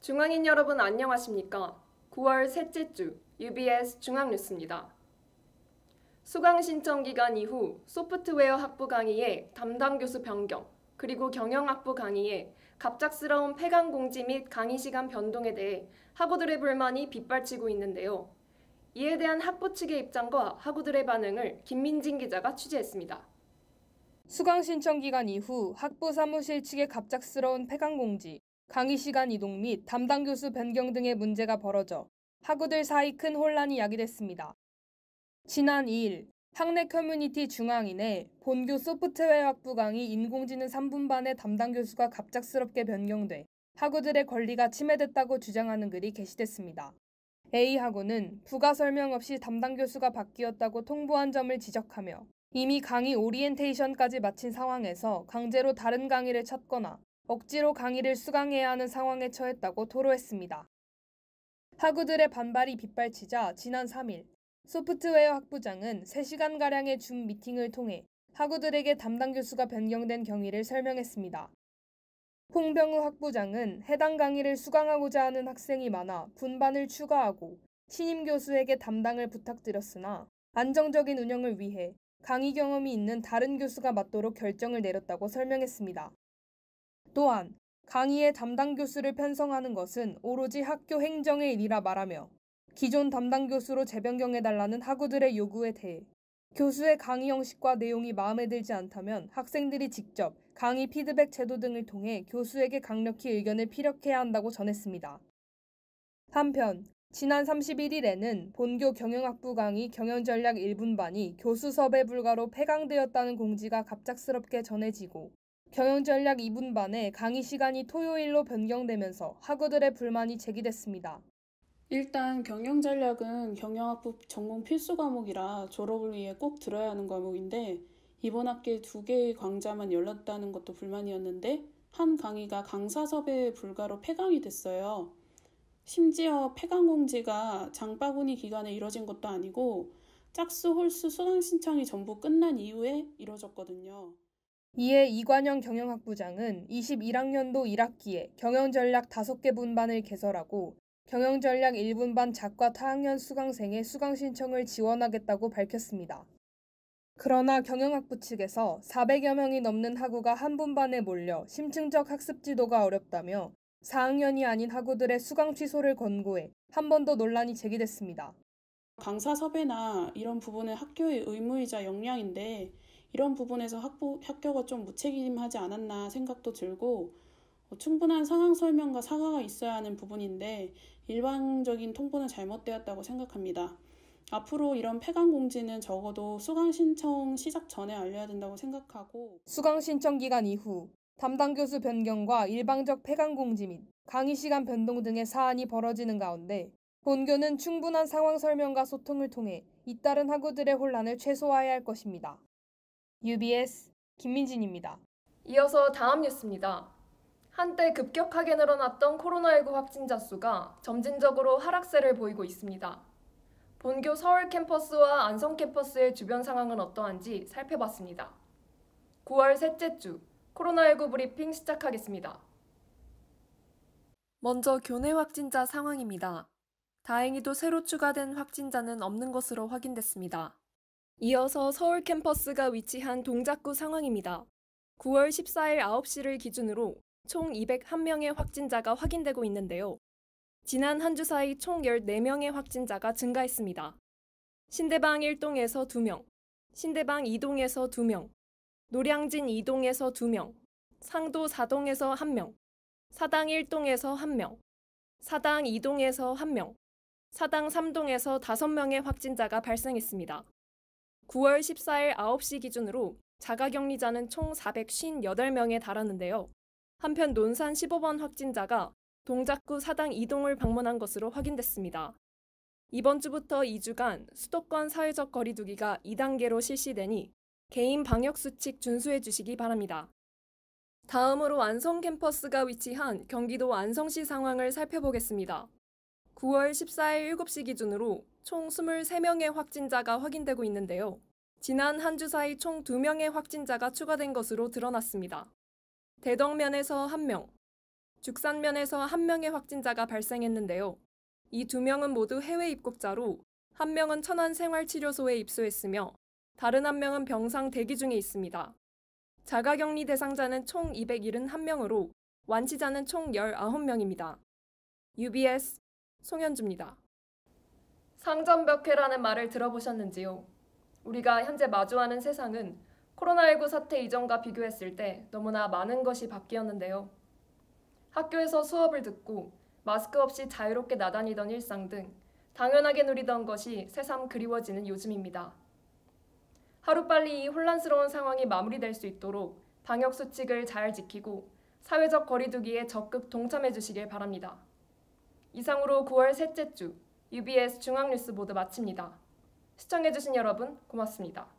중앙인 여러분 안녕하십니까? 9월 셋째 주 UBS 중앙뉴스입니다. 수강 신청 기간 이후 소프트웨어 학부 강의에 담당 교수 변경, 그리고 경영학부 강의에 갑작스러운 폐강 공지 및 강의 시간 변동에 대해 학우들의 불만이 빗발치고 있는데요. 이에 대한 학부 측의 입장과 학우들의 반응을 김민진 기자가 취재했습니다. 수강 신청 기간 이후 학부 사무실 측의 갑작스러운 폐강 공지, 강의 시간 이동 및 담당 교수 변경 등의 문제가 벌어져 학우들 사이 큰 혼란이 야기됐습니다. 지난 2일 학내 커뮤니티 중앙인에 본교 소프트웨어 학부 강의 인공지능 3분반의 담당 교수가 갑작스럽게 변경돼 학우들의 권리가 침해됐다고 주장하는 글이 게시됐습니다. A 학우는 부가 설명 없이 담당 교수가 바뀌었다고 통보한 점을 지적하며 이미 강의 오리엔테이션까지 마친 상황에서 강제로 다른 강의를 찾거나 억지로 강의를 수강해야 하는 상황에 처했다고 토로했습니다. 학우들의 반발이 빗발치자 지난 3일 소프트웨어 학부장은 3시간가량의 줌 미팅을 통해 학우들에게 담당 교수가 변경된 경위를 설명했습니다. 홍병우 학부장은 해당 강의를 수강하고자 하는 학생이 많아 분반을 추가하고 신임 교수에게 담당을 부탁드렸으나 안정적인 운영을 위해 강의 경험이 있는 다른 교수가 맡도록 결정을 내렸다고 설명했습니다. 또한 강의에 담당 교수를 편성하는 것은 오로지 학교 행정의 일이라 말하며 기존 담당 교수로 재변경해달라는 학우들의 요구에 대해 교수의 강의 형식과 내용이 마음에 들지 않다면 학생들이 직접 강의 피드백 제도 등을 통해 교수에게 강력히 의견을 피력해야 한다고 전했습니다. 한편 지난 31일에는 본교 경영학부 강의 경영전략 1분반이 교수 섭외 불가로 폐강되었다는 공지가 갑작스럽게 전해지고 경영전략 2분반의 강의 시간이 토요일로 변경되면서 학우들의 불만이 제기됐습니다. 일단 경영전략은 경영학부 전공 필수 과목이라 졸업을 위해 꼭 들어야 하는 과목인데 이번 학기에 2개의 강좌만 열렸다는 것도 불만이었는데 한 강의가 강사 섭외 불가로 폐강이 됐어요. 심지어 폐강 공지가 장바구니 기간에 이뤄진 것도 아니고 짝수 홀수 수강 신청이 전부 끝난 이후에 이뤄졌거든요. 이에 이관영 경영학부장은 21학년도 1학기에 경영전략 5개 분반을 개설하고 경영전략 1분반 작과 타학년 수강생의 수강 신청을 지원하겠다고 밝혔습니다. 그러나 경영학부 측에서 400여 명이 넘는 학우가 한 분반에 몰려 심층적 학습 지도가 어렵다며 4학년이 아닌 학우들의 수강 취소를 권고해 한 번 더 논란이 제기됐습니다. 강사 섭외나 이런 부분은 학교의 의무이자 역량인데 이런 부분에서 학교가 좀 무책임하지 않았나 생각도 들고 충분한 상황 설명과 사과가 있어야 하는 부분인데 일방적인 통보는 잘못되었다고 생각합니다. 앞으로 이런 폐강 공지는 적어도 수강 신청 시작 전에 알려야 된다고 생각하고 수강 신청 기간 이후 담당 교수 변경과 일방적 폐강 공지 및 강의 시간 변동 등의 사안이 벌어지는 가운데 본교는 충분한 상황 설명과 소통을 통해 잇따른 학우들의 혼란을 최소화해야 할 것입니다. UBS 김민진입니다. 이어서 다음 뉴스입니다. 한때 급격하게 늘어났던 코로나19 확진자 수가 점진적으로 하락세를 보이고 있습니다. 본교 서울 캠퍼스와 안성 캠퍼스의 주변 상황은 어떠한지 살펴봤습니다. 9월 셋째 주 코로나19 브리핑 시작하겠습니다. 먼저 교내 확진자 상황입니다. 다행히도 새로 추가된 확진자는 없는 것으로 확인됐습니다. 이어서 서울 캠퍼스가 위치한 동작구 상황입니다. 9월 14일 9시를 기준으로 총 201명의 확진자가 확인되고 있는데요. 지난 한 주 사이 총 14명의 확진자가 증가했습니다. 신대방 1동에서 2명, 신대방 2동에서 2명, 노량진 2동에서 2명, 상도 4동에서 1명, 사당 1동에서 1명, 사당 2동에서 1명, 사당 3동에서 5명의 확진자가 발생했습니다. 9월 14일 9시 기준으로 자가격리자는 총 458명에 달하는데요. 한편 논산 15번 확진자가 동작구 사당 2동을 방문한 것으로 확인됐습니다. 이번 주부터 2주간 수도권 사회적 거리 두기가 2단계로 실시되니 개인 방역수칙 준수해 주시기 바랍니다. 다음으로 안성 캠퍼스가 위치한 경기도 안성시 상황을 살펴보겠습니다. 9월 14일 7시 기준으로 총 23명의 확진자가 확인되고 있는데요. 지난 한 주 사이 총 2명의 확진자가 추가된 것으로 드러났습니다. 대덕면에서 1명, 죽산면에서 1명의 확진자가 발생했는데요. 이 2명은 모두 해외 입국자로 1명은 천안생활치료소에 입소했으며 다른 1명은 병상 대기 중에 있습니다. 자가격리 대상자는 총 271명으로 완치자는 총 19명입니다. UBS 송현주입니다. 상전벽해라는 말을 들어보셨는지요? 우리가 현재 마주하는 세상은 코로나19 사태 이전과 비교했을 때 너무나 많은 것이 바뀌었는데요. 학교에서 수업을 듣고 마스크 없이 자유롭게 나다니던 일상 등 당연하게 누리던 것이 새삼 그리워지는 요즘입니다. 하루빨리 이 혼란스러운 상황이 마무리될 수 있도록 방역수칙을 잘 지키고 사회적 거리두기에 적극 동참해 주시길 바랍니다. 이상으로 9월 셋째 주 UBS 중앙뉴스 보도 마칩니다. 시청해주신 여러분 고맙습니다.